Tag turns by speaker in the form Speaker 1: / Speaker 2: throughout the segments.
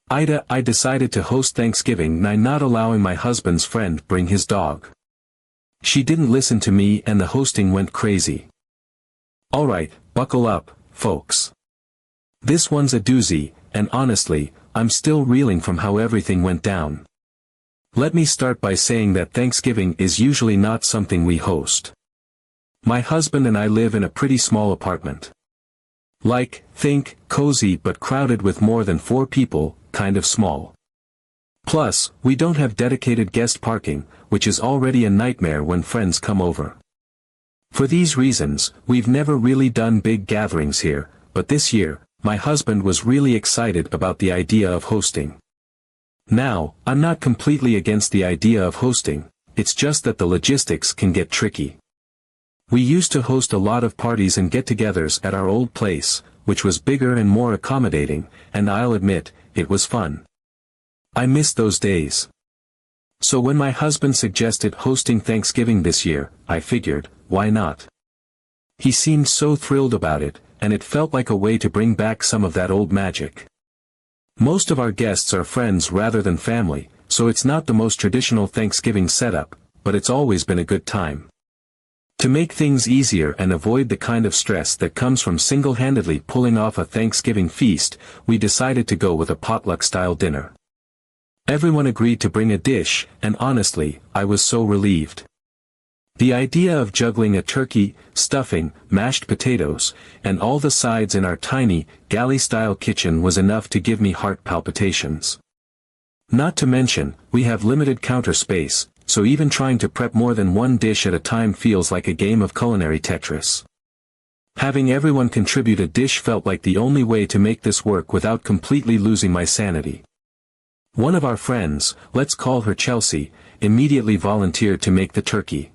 Speaker 1: AITA. I decided to host Thanksgiving night, not allowing my husband's friend bring his dog. She didn't listen to me and the hosting went crazy. Alright, buckle up, folks. This one's a doozy, and honestly, I'm still reeling from how everything went down. Let me start by saying that Thanksgiving is usually not something we host. My husband and I live in a pretty small apartment. Think, cozy but crowded with more than 4 people, kind of small. Plus, we don't have dedicated guest parking, which is already a nightmare when friends come over. For these reasons, we've never really done big gatherings here, but this year, my husband was really excited about the idea of hosting. Now, I'm not completely against the idea of hosting, it's just that the logistics can get tricky. We used to host a lot of parties and get-togethers at our old place, which was bigger and more accommodating, and I'll admit, it was fun. I miss those days. So when my husband suggested hosting Thanksgiving this year, I figured, why not? He seemed so thrilled about it, and it felt like a way to bring back some of that old magic. Most of our guests are friends rather than family, so it's not the most traditional Thanksgiving setup, but it's always been a good time. To make things easier and avoid the kind of stress that comes from single-handedly pulling off a Thanksgiving feast, we decided to go with a potluck-style dinner. Everyone agreed to bring a dish, and honestly, I was so relieved. The idea of juggling a turkey, stuffing, mashed potatoes, and all the sides in our tiny, galley-style kitchen was enough to give me heart palpitations. Not to mention, we have limited counter space, so even trying to prep more than one dish at a time feels like a game of culinary Tetris. Having everyone contribute a dish felt like the only way to make this work without completely losing my sanity. One of our friends, let's call her Chelsea, immediately volunteered to make the turkey.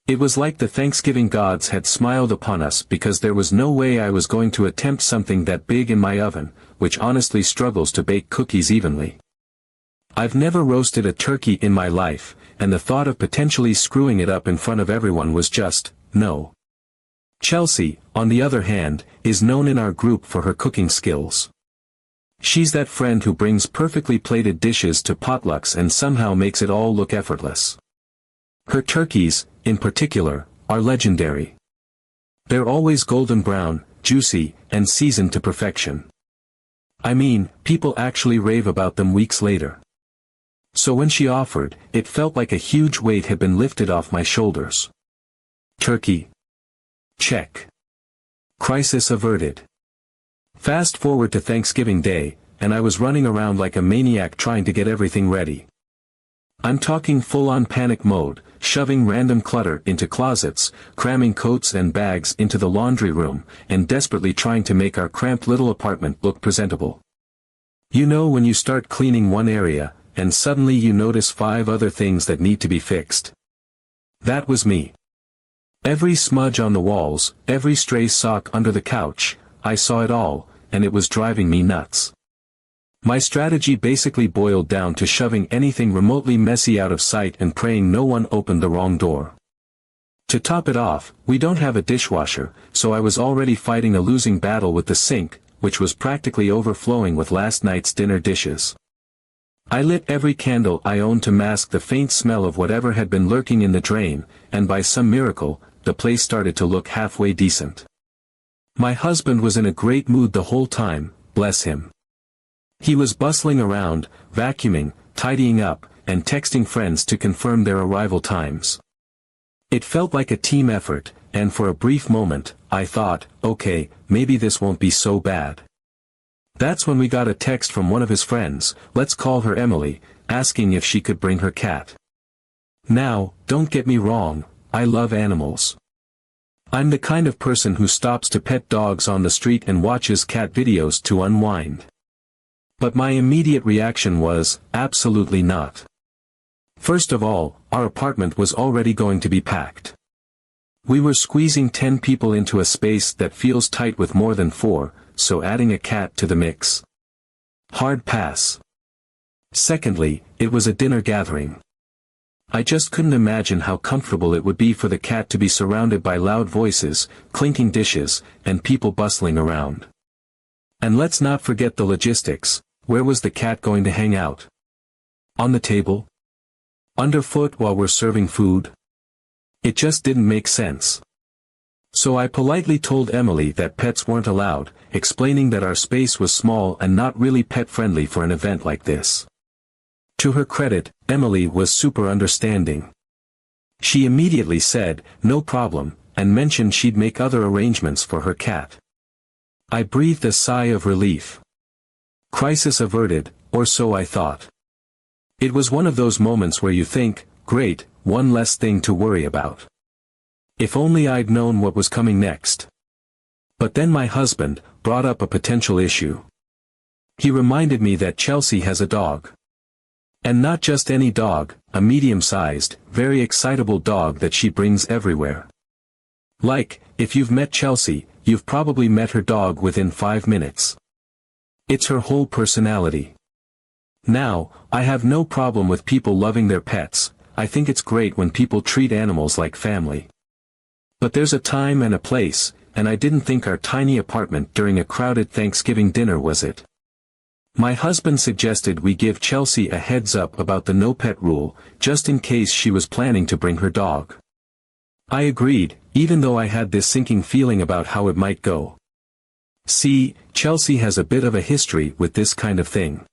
Speaker 1: It was like the Thanksgiving gods had smiled upon us because there was no way I was going to attempt something that big in my oven, which honestly struggles to bake cookies evenly. I've never roasted a turkey in my life, and the thought of potentially screwing it up in front of everyone was just, no. Chelsea, on the other hand, is known in our group for her cooking skills. She's that friend who brings perfectly plated dishes to potlucks and somehow makes it all look effortless. Her turkeys, in particular, are legendary. They're always golden brown, juicy, and seasoned to perfection. I mean, people actually rave about them weeks later. So when she offered, it felt like a huge weight had been lifted off my shoulders. Turkey. Check. Crisis averted. Fast forward to Thanksgiving Day, and I was running around like a maniac trying to get everything ready. I'm talking full-on panic mode, shoving random clutter into closets, cramming coats and bags into the laundry room, and desperately trying to make our cramped little apartment look presentable. You know when you start cleaning one area, and suddenly you notice 5 other things that need to be fixed. That was me. Every smudge on the walls, every stray sock under the couch, I saw it all, and it was driving me nuts. My strategy basically boiled down to shoving anything remotely messy out of sight and praying no one opened the wrong door. To top it off, we don't have a dishwasher, so I was already fighting a losing battle with the sink, which was practically overflowing with last night's dinner dishes. I lit every candle I owned to mask the faint smell of whatever had been lurking in the drain, and by some miracle, the place started to look halfway decent. My husband was in a great mood the whole time, bless him. He was bustling around, vacuuming, tidying up, and texting friends to confirm their arrival times. It felt like a team effort, and for a brief moment, I thought, okay, maybe this won't be so bad. That's when we got a text from one of his friends, let's call her Emily, asking if she could bring her cat. Now, don't get me wrong, I love animals. I'm the kind of person who stops to pet dogs on the street and watches cat videos to unwind. But my immediate reaction was, absolutely not. First of all, our apartment was already going to be packed. We were squeezing 10 people into a space that feels tight with more than 4, so adding a cat to the mix. Hard pass. Secondly, it was a dinner gathering. I just couldn't imagine how comfortable it would be for the cat to be surrounded by loud voices, clinking dishes, and people bustling around. And let's not forget the logistics. Where was the cat going to hang out? On the table? Underfoot while we're serving food? It just didn't make sense. So I politely told Emily that pets weren't allowed, explaining that our space was small and not really pet-friendly for an event like this. To her credit, Emily was super understanding. She immediately said, "No problem," and mentioned she'd make other arrangements for her cat. I breathed a sigh of relief. Crisis averted, or so I thought. It was one of those moments where you think, great, one less thing to worry about. If only I'd known what was coming next. But then my husband brought up a potential issue. He reminded me that Chelsea has a dog. And not just any dog, a medium-sized, very excitable dog that she brings everywhere. Like, if you've met Chelsea, you've probably met her dog within 5 minutes. It's her whole personality. Now, I have no problem with people loving their pets. I think it's great when people treat animals like family. But there's a time and a place, and I didn't think our tiny apartment during a crowded Thanksgiving dinner was it. My husband suggested we give Chelsea a heads up about the no pet rule, just in case she was planning to bring her dog. I agreed, even though I had this sinking feeling about how it might go. See, Chelsea has a bit of a history with this kind of thing.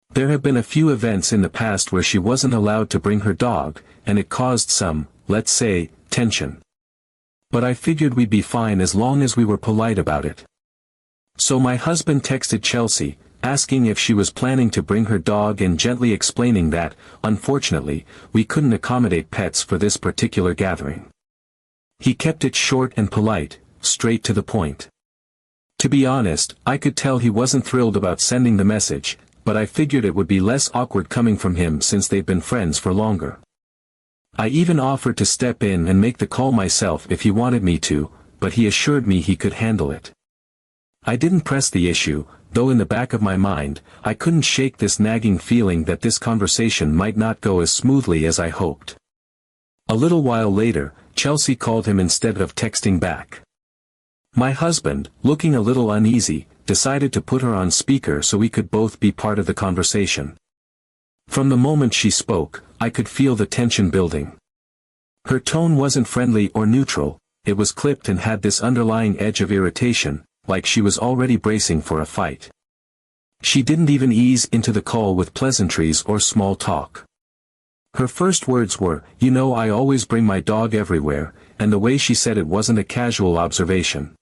Speaker 1: There have been a few events in the past where she wasn't allowed to bring her dog, and it caused some, let's say, tension. But I figured we'd be fine as long as we were polite about it. So my husband texted Chelsea, asking if she was planning to bring her dog and gently explaining that, unfortunately, we couldn't accommodate pets for this particular gathering. He kept it short and polite, straight to the point. To be honest, I could tell he wasn't thrilled about sending the message, but I figured it would be less awkward coming from him since they've been friends for longer. I even offered to step in and make the call myself if he wanted me to, but he assured me he could handle it. I didn't press the issue, though in the back of my mind, I couldn't shake this nagging feeling that this conversation might not go as smoothly as I hoped. A little while later, Chelsea called him instead of texting back. My husband, looking a little uneasy, decided to put her on speaker so we could both be part of the conversation. From the moment she spoke, I could feel the tension building. Her tone wasn't friendly or neutral, it was clipped and had this underlying edge of irritation, like she was already bracing for a fight. She didn't even ease into the call with pleasantries or small talk. Her first words were, "You know, I always bring my dog everywhere," and the way she said it wasn't a casual observation.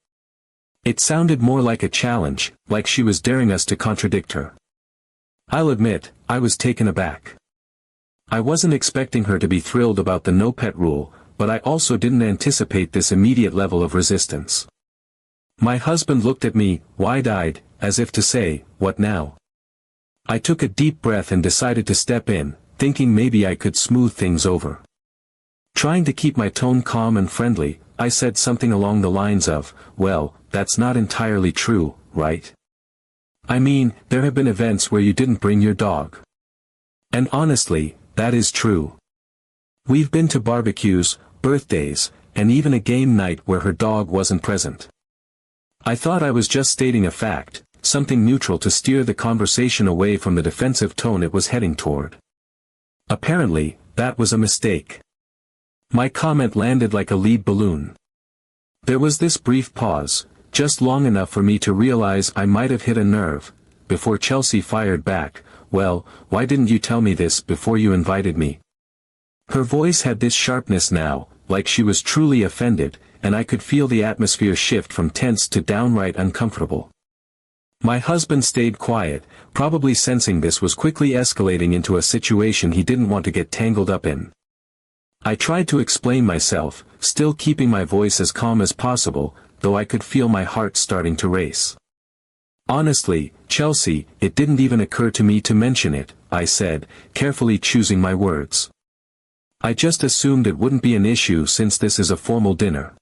Speaker 1: It sounded more like a challenge, like she was daring us to contradict her. I'll admit, I was taken aback. I wasn't expecting her to be thrilled about the no pet rule, but I also didn't anticipate this immediate level of resistance. My husband looked at me, wide-eyed, as if to say, "What now?" I took a deep breath and decided to step in, thinking maybe I could smooth things over. Trying to keep my tone calm and friendly, I said something along the lines of, "Well, that's not entirely true, right? I mean, there have been events where you didn't bring your dog. And honestly, that is true. We've been to barbecues, birthdays, and even a game night where her dog wasn't present." I thought I was just stating a fact, something neutral to steer the conversation away from the defensive tone it was heading toward. Apparently, that was a mistake. My comment landed like a lead balloon. There was this brief pause, just long enough for me to realize I might have hit a nerve, before Chelsea fired back, "Well, why didn't you tell me this before you invited me?" Her voice had this sharpness now, like she was truly offended, and I could feel the atmosphere shift from tense to downright uncomfortable. My husband stayed quiet, probably sensing this was quickly escalating into a situation he didn't want to get tangled up in. I tried to explain myself, still keeping my voice as calm as possible, though I could feel my heart starting to race. "Honestly, Chelsea, it didn't even occur to me to mention it," I said, carefully choosing my words. "I just assumed it wouldn't be an issue since this is a formal dinner.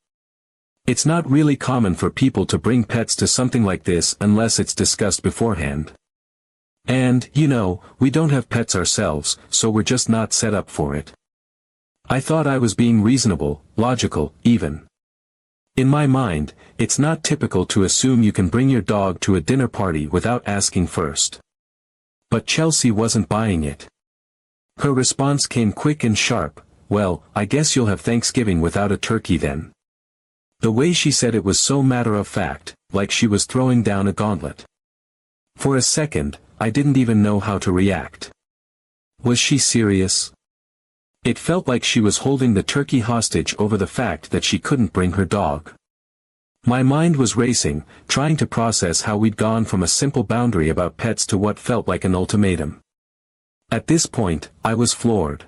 Speaker 1: It's not really common for people to bring pets to something like this unless it's discussed beforehand. And, you know, we don't have pets ourselves, so we're just not set up for it." I thought I was being reasonable, logical, even. In my mind, it's not typical to assume you can bring your dog to a dinner party without asking first. But Chelsea wasn't buying it. Her response came quick and sharp. "Well, I guess you'll have Thanksgiving without a turkey then." The way she said it was so matter-of-fact, like she was throwing down a gauntlet. For a second, I didn't even know how to react. Was she serious? It felt like she was holding the turkey hostage over the fact that she couldn't bring her dog. My mind was racing, trying to process how we'd gone from a simple boundary about pets to what felt like an ultimatum. At this point, I was floored.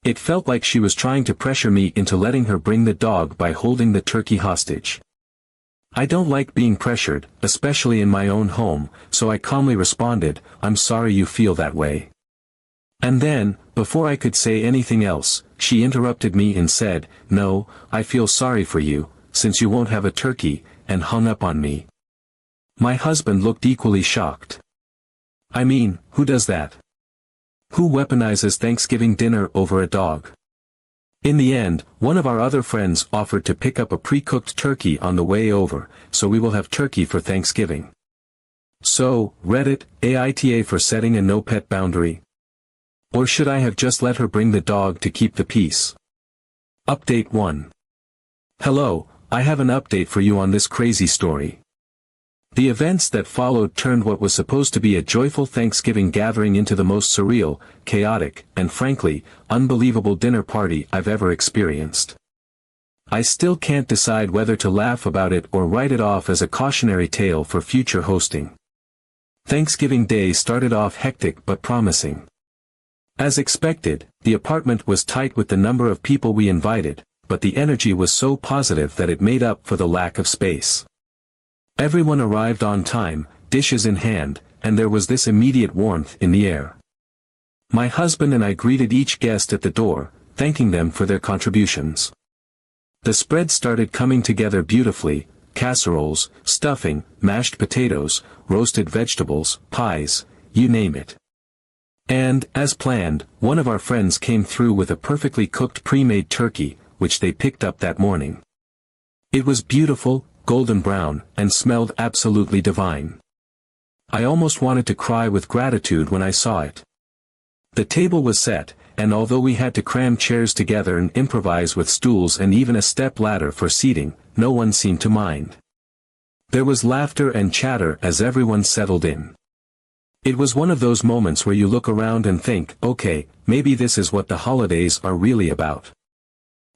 Speaker 1: It felt like she was trying to pressure me into letting her bring the dog by holding the turkey hostage. I don't like being pressured, especially in my own home, so I calmly responded, "I'm sorry you feel that way." And then, before I could say anything else, she interrupted me and said, "No, I feel sorry for you, since you won't have a turkey," and hung up on me. My husband looked equally shocked. I mean, who does that? Who weaponizes Thanksgiving dinner over a dog? In the end, one of our other friends offered to pick up a pre-cooked turkey on the way over, so we will have turkey for Thanksgiving. So, Reddit, AITA for setting a no-pet boundary? Or should I have just let her bring the dog to keep the peace? Update 1. Hello, I have an update for you on this crazy story. The events that followed turned what was supposed to be a joyful Thanksgiving gathering into the most surreal, chaotic, and frankly, unbelievable dinner party I've ever experienced. I still can't decide whether to laugh about it or write it off as a cautionary tale for future hosting. Thanksgiving Day started off hectic but promising. As expected, the apartment was tight with the number of people we invited, but the energy was so positive that it made up for the lack of space. Everyone arrived on time, dishes in hand, and there was this immediate warmth in the air. My husband and I greeted each guest at the door, thanking them for their contributions. The spread started coming together beautifully: casseroles, stuffing, mashed potatoes, roasted vegetables, pies, you name it. And, as planned, one of our friends came through with a perfectly cooked pre-made turkey, which they picked up that morning. It was beautiful, golden brown, and smelled absolutely divine. I almost wanted to cry with gratitude when I saw it. The table was set, and although we had to cram chairs together and improvise with stools and even a step ladder for seating, no one seemed to mind. There was laughter and chatter as everyone settled in. It was one of those moments where you look around and think, okay, maybe this is what the holidays are really about.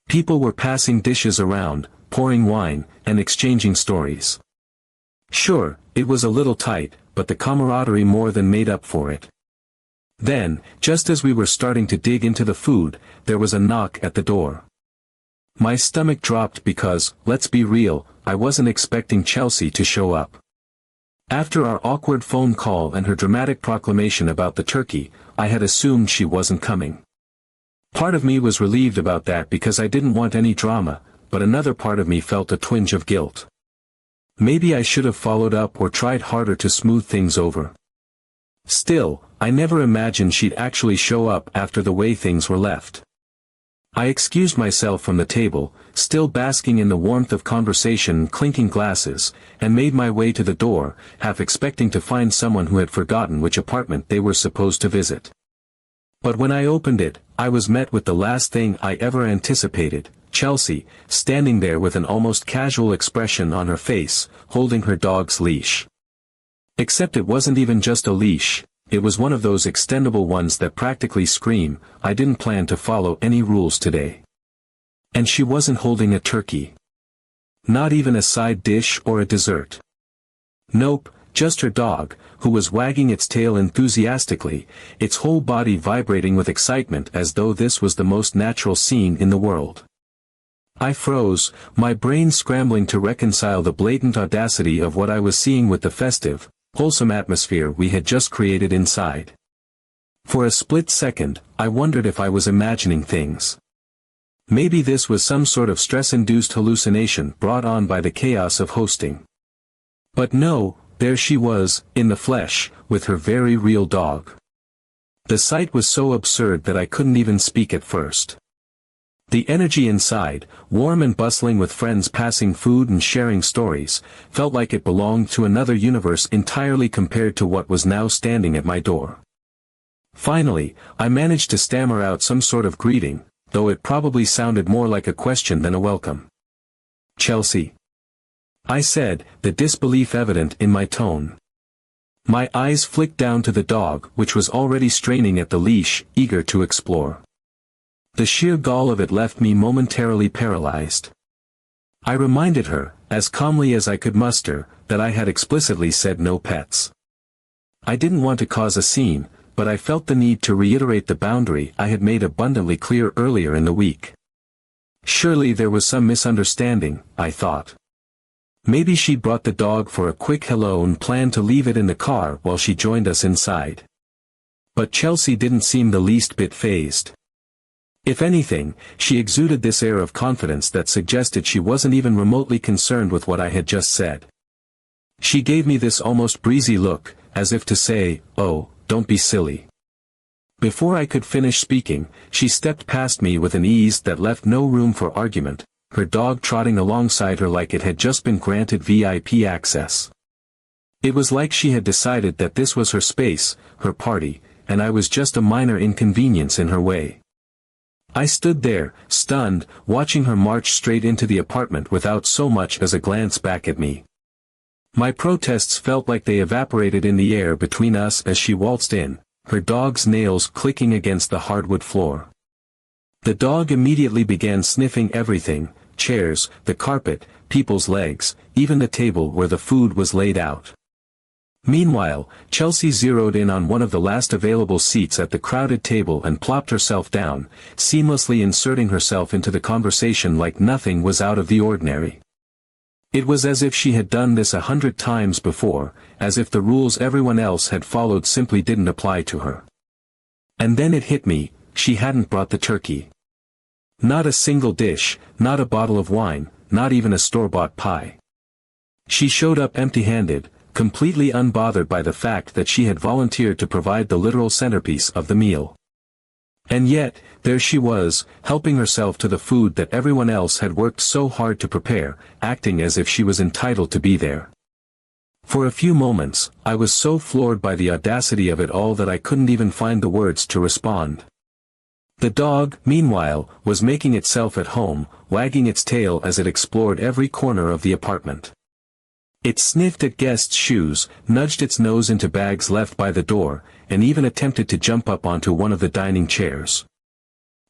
Speaker 1: People were passing dishes around, pouring wine, and exchanging stories. Sure, it was a little tight, but the camaraderie more than made up for it. Then, just as we were starting to dig into the food, there was a knock at the door. My stomach dropped because, let's be real, I wasn't expecting Chelsea to show up. After our awkward phone call and her dramatic proclamation about the turkey, I had assumed she wasn't coming. Part of me was relieved about that because I didn't want any drama, but another part of me felt a twinge of guilt. Maybe I should have followed up or tried harder to smooth things over. Still, I never imagined she'd actually show up after the way things were left. I excused myself from the table, still basking in the warmth of conversation and clinking glasses, and made my way to the door, half expecting to find someone who had forgotten which apartment they were supposed to visit. But when I opened it, I was met with the last thing I ever anticipated: Chelsea, standing there with an almost casual expression on her face, holding her dog's leash. Except it wasn't even just a leash. It was one of those extendable ones that practically scream, "I didn't plan to follow any rules today." And she wasn't holding a turkey. Not even a side dish or a dessert. Nope, just her dog, who was wagging its tail enthusiastically, its whole body vibrating with excitement as though this was the most natural scene in the world. I froze, my brain scrambling to reconcile the blatant audacity of what I was seeing with the festive, wholesome atmosphere we had just created inside. For a split second, I wondered if I was imagining things. Maybe this was some sort of stress-induced hallucination brought on by the chaos of hosting. But no, there she was, in the flesh, with her very real dog. The sight was so absurd that I couldn't even speak at first. The energy inside, warm and bustling with friends passing food and sharing stories, felt like it belonged to another universe entirely compared to what was now standing at my door. Finally, I managed to stammer out some sort of greeting, though it probably sounded more like a question than a welcome. "Chelsea," I said, the disbelief evident in my tone. My eyes flicked down to the dog, which was already straining at the leash, eager to explore. The sheer gall of it left me momentarily paralyzed. I reminded her, as calmly as I could muster, that I had explicitly said no pets. I didn't want to cause a scene, but I felt the need to reiterate the boundary I had made abundantly clear earlier in the week. Surely there was some misunderstanding, I thought. Maybe she'd brought the dog for a quick hello and planned to leave it in the car while she joined us inside. But Chelsea didn't seem the least bit fazed. If anything, she exuded this air of confidence that suggested she wasn't even remotely concerned with what I had just said. She gave me this almost breezy look, as if to say, "Oh, don't be silly." Before I could finish speaking, she stepped past me with an ease that left no room for argument, her dog trotting alongside her like it had just been granted VIP access. It was like she had decided that this was her space, her party, and I was just a minor inconvenience in her way. I stood there, stunned, watching her march straight into the apartment without so much as a glance back at me. My protests felt like they evaporated in the air between us as she waltzed in, her dog's nails clicking against the hardwood floor. The dog immediately began sniffing everything, chairs, the carpet, people's legs, even the table where the food was laid out. Meanwhile, Chelsea zeroed in on one of the last available seats at the crowded table and plopped herself down, seamlessly inserting herself into the conversation like nothing was out of the ordinary. It was as if she had done this 100 times before, as if the rules everyone else had followed simply didn't apply to her. And then it hit me, she hadn't brought the turkey. Not a single dish, not a bottle of wine, not even a store-bought pie. She showed up empty-handed, completely unbothered by the fact that she had volunteered to provide the literal centerpiece of the meal. And yet, there she was, helping herself to the food that everyone else had worked so hard to prepare, acting as if she was entitled to be there. For a few moments, I was so floored by the audacity of it all that I couldn't even find the words to respond. The dog, meanwhile, was making itself at home, wagging its tail as it explored every corner of the apartment. It sniffed at guests' shoes, nudged its nose into bags left by the door, and even attempted to jump up onto one of the dining chairs.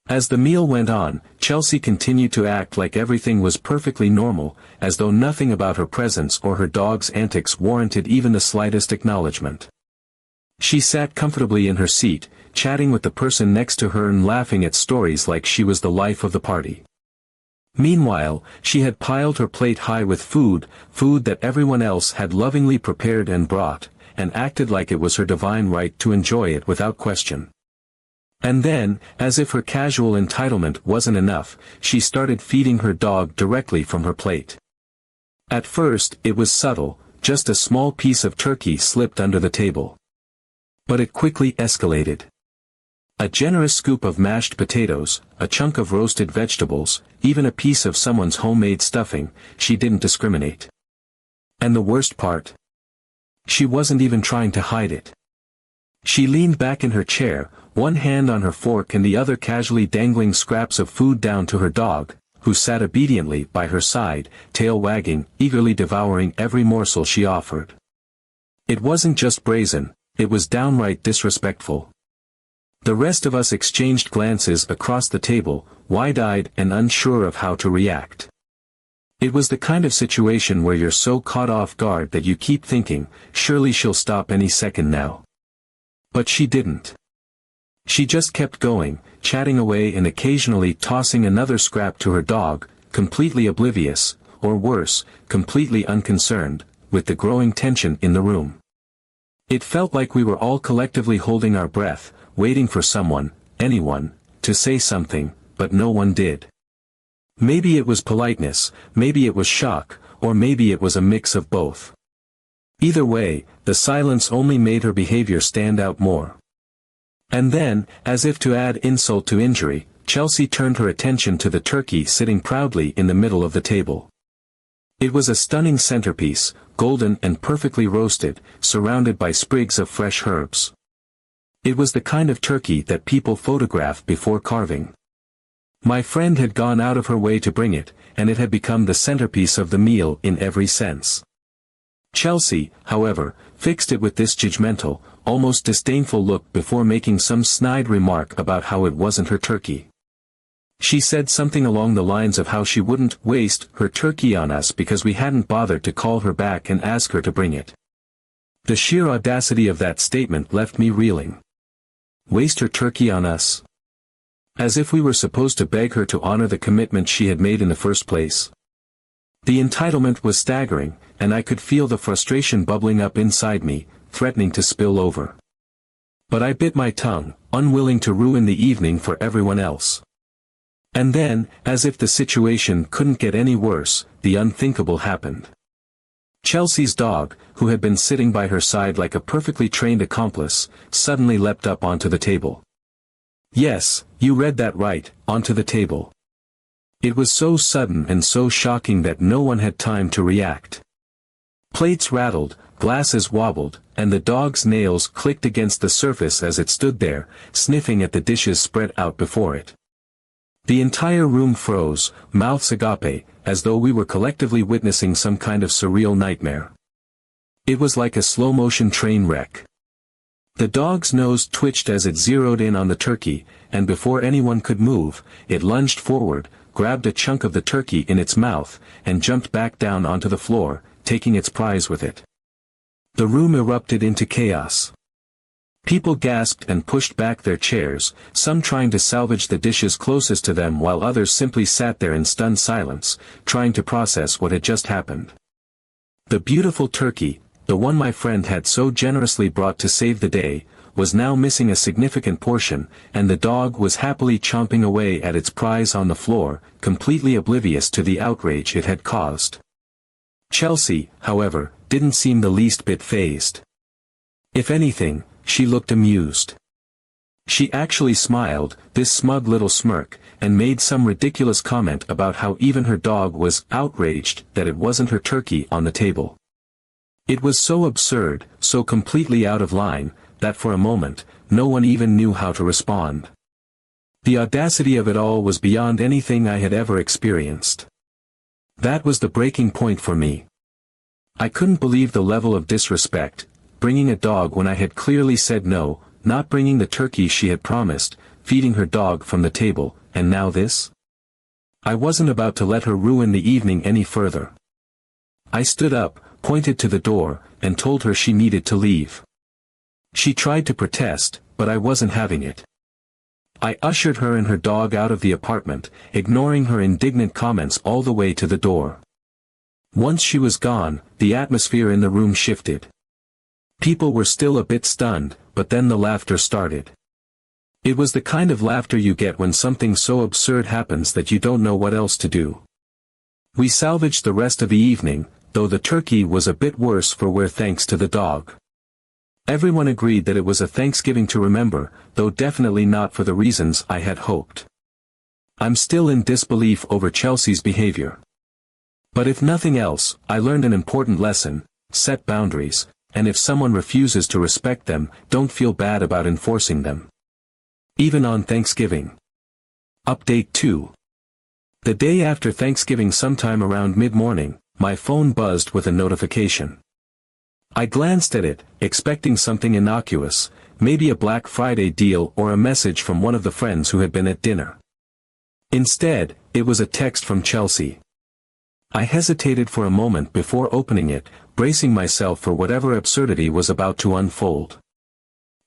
Speaker 1: As the meal went on, Chelsea continued to act like everything was perfectly normal, as though nothing about her presence or her dog's antics warranted even the slightest acknowledgement. She sat comfortably in her seat, chatting with the person next to her and laughing at stories like she was the life of the party. Meanwhile, she had piled her plate high with food that everyone else had lovingly prepared and brought, and acted like it was her divine right to enjoy it without question. And then, as if her casual entitlement wasn't enough, she started feeding her dog directly from her plate. At first, it was subtle, just a small piece of turkey slipped under the table. But it quickly escalated. A generous scoop of mashed potatoes, a chunk of roasted vegetables, even a piece of someone's homemade stuffing, she didn't discriminate. And the worst part? She wasn't even trying to hide it. She leaned back in her chair, one hand on her fork and the other casually dangling scraps of food down to her dog, who sat obediently by her side, tail wagging, eagerly devouring every morsel she offered. It wasn't just brazen, it was downright disrespectful. The rest of us exchanged glances across the table, wide-eyed and unsure of how to react. It was the kind of situation where you're so caught off guard that you keep thinking, surely she'll stop any second now. But she didn't. She just kept going, chatting away and occasionally tossing another scrap to her dog, completely oblivious, or worse, completely unconcerned, with the growing tension in the room. It felt like we were all collectively holding our breath, waiting for someone, anyone, to say something, but no one did. Maybe it was politeness, maybe it was shock, or maybe it was a mix of both. Either way, the silence only made her behavior stand out more. And then, as if to add insult to injury, Chelsea turned her attention to the turkey sitting proudly in the middle of the table. It was a stunning centerpiece, golden and perfectly roasted, surrounded by sprigs of fresh herbs. It was the kind of turkey that people photograph before carving. My friend had gone out of her way to bring it, and it had become the centerpiece of the meal in every sense. Chelsea, however, fixed it with this judgmental, almost disdainful look before making some snide remark about how it wasn't her turkey. She said something along the lines of how she wouldn't waste her turkey on us because we hadn't bothered to call her back and ask her to bring it. The sheer audacity of that statement left me reeling. Waste her turkey on us? As if we were supposed to beg her to honor the commitment she had made in the first place. The entitlement was staggering, and I could feel the frustration bubbling up inside me, threatening to spill over. But I bit my tongue, unwilling to ruin the evening for everyone else. And then, as if the situation couldn't get any worse, the unthinkable happened. Chelsea's dog, who had been sitting by her side like a perfectly trained accomplice, suddenly leapt up onto the table. Yes, you read that right, onto the table. It was so sudden and so shocking that no one had time to react. Plates rattled, glasses wobbled, and the dog's nails clicked against the surface as it stood there, sniffing at the dishes spread out before it. The entire room froze, mouths agape, as though we were collectively witnessing some kind of surreal nightmare. It was like a slow-motion train wreck. The dog's nose twitched as it zeroed in on the turkey, and before anyone could move, it lunged forward, grabbed a chunk of the turkey in its mouth, and jumped back down onto the floor, taking its prize with it. The room erupted into chaos. People gasped and pushed back their chairs, some trying to salvage the dishes closest to them while others simply sat there in stunned silence, trying to process what had just happened. The beautiful turkey, the one my friend had so generously brought to save the day, was now missing a significant portion, and the dog was happily chomping away at its prize on the floor, completely oblivious to the outrage it had caused. Chelsea, however, didn't seem the least bit fazed. If anything, she looked amused. She actually smiled, this smug little smirk, and made some ridiculous comment about how even her dog was outraged that it wasn't her turkey on the table. It was so absurd, so completely out of line, that for a moment, no one even knew how to respond. The audacity of it all was beyond anything I had ever experienced. That was the breaking point for me. I couldn't believe the level of disrespect, bringing a dog when I had clearly said no, not bringing the turkey she had promised, feeding her dog from the table, and now this? I wasn't about to let her ruin the evening any further. I stood up, pointed to the door, and told her she needed to leave. She tried to protest, but I wasn't having it. I ushered her and her dog out of the apartment, ignoring her indignant comments all the way to the door. Once she was gone, the atmosphere in the room shifted. People were still a bit stunned, but then the laughter started. It was the kind of laughter you get when something so absurd happens that you don't know what else to do. We salvaged the rest of the evening, though the turkey was a bit worse for wear thanks to the dog. Everyone agreed that it was a Thanksgiving to remember, though definitely not for the reasons I had hoped. I'm still in disbelief over Chelsea's behavior. But if nothing else, I learned an important lesson: set boundaries, and if someone refuses to respect them, don't feel bad about enforcing them. Even on Thanksgiving. Update 2. The day after Thanksgiving, sometime around mid-morning, my phone buzzed with a notification. I glanced at it, expecting something innocuous, maybe a Black Friday deal or a message from one of the friends who had been at dinner. Instead, it was a text from Chelsea. I hesitated for a moment before opening it, bracing myself for whatever absurdity was about to unfold.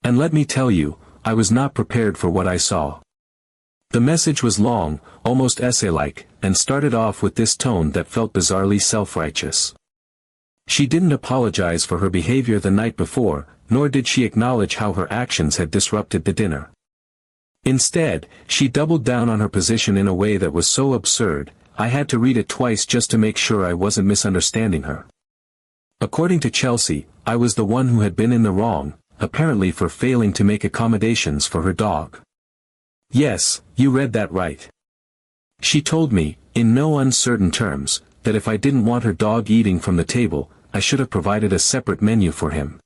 Speaker 1: And let me tell you, I was not prepared for what I saw. The message was long, almost essay-like, and started off with this tone that felt bizarrely self-righteous. She didn't apologize for her behavior the night before, nor did she acknowledge how her actions had disrupted the dinner. Instead, she doubled down on her position in a way that was so absurd, I had to read it twice just to make sure I wasn't misunderstanding her. According to Chelsea, I was the one who had been in the wrong, apparently for failing to make accommodations for her dog. Yes, you read that right. She told me, in no uncertain terms, that if I didn't want her dog eating from the table, I should have provided a separate menu for him.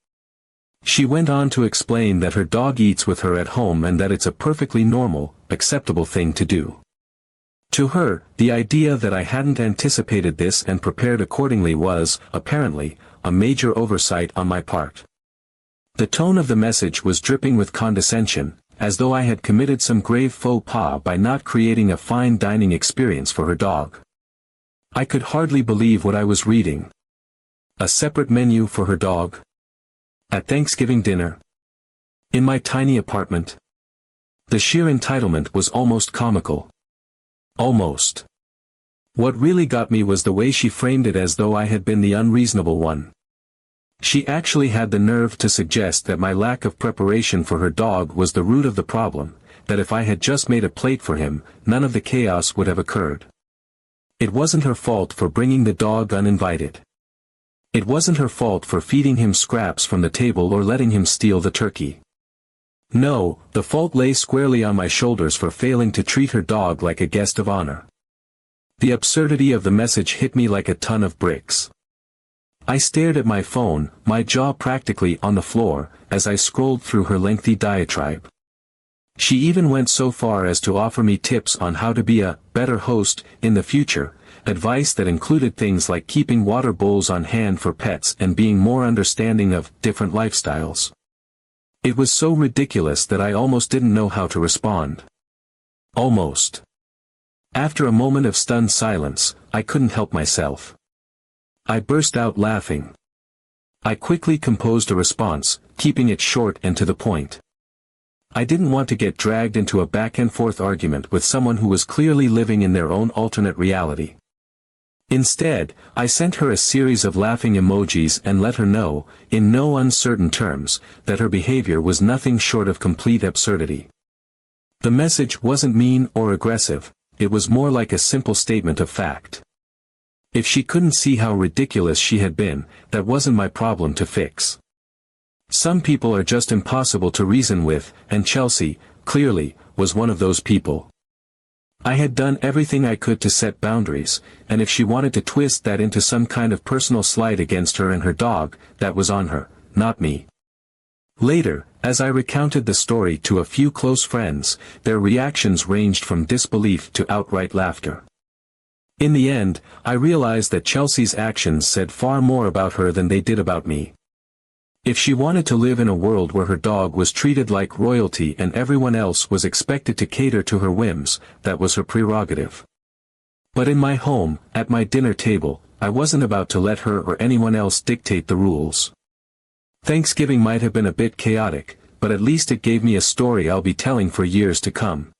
Speaker 1: She went on to explain that her dog eats with her at home and that it's a perfectly normal, acceptable thing to do. To her, the idea that I hadn't anticipated this and prepared accordingly was, apparently, a major oversight on my part. The tone of the message was dripping with condescension, as though I had committed some grave faux pas by not creating a fine dining experience for her dog. I could hardly believe what I was reading. A separate menu for her dog? At Thanksgiving dinner? In my tiny apartment? The sheer entitlement was almost comical. Almost. What really got me was the way she framed it, as though I had been the unreasonable one. She actually had the nerve to suggest that my lack of preparation for her dog was the root of the problem, that if I had just made a plate for him, none of the chaos would have occurred. It wasn't her fault for bringing the dog uninvited. It wasn't her fault for feeding him scraps from the table or letting him steal the turkey. No, the fault lay squarely on my shoulders for failing to treat her dog like a guest of honor. The absurdity of the message hit me like a ton of bricks. I stared at my phone, my jaw practically on the floor, as I scrolled through her lengthy diatribe. She even went so far as to offer me tips on how to be a better host in the future, advice that included things like keeping water bowls on hand for pets and being more understanding of different lifestyles. It was so ridiculous that I almost didn't know how to respond. Almost. After a moment of stunned silence, I couldn't help myself. I burst out laughing. I quickly composed a response, keeping it short and to the point. I didn't want to get dragged into a back-and-forth argument with someone who was clearly living in their own alternate reality. Instead, I sent her a series of laughing emojis and let her know, in no uncertain terms, that her behavior was nothing short of complete absurdity. The message wasn't mean or aggressive, it was more like a simple statement of fact. If she couldn't see how ridiculous she had been, that wasn't my problem to fix. Some people are just impossible to reason with, and Chelsea, clearly, was one of those people. I had done everything I could to set boundaries, and if she wanted to twist that into some kind of personal slight against her and her dog, that was on her, not me. Later, as I recounted the story to a few close friends, their reactions ranged from disbelief to outright laughter. In the end, I realized that Chelsea's actions said far more about her than they did about me. If she wanted to live in a world where her dog was treated like royalty and everyone else was expected to cater to her whims, that was her prerogative. But in my home, at my dinner table, I wasn't about to let her or anyone else dictate the rules. Thanksgiving might have been a bit chaotic, but at least it gave me a story I'll be telling for years to come.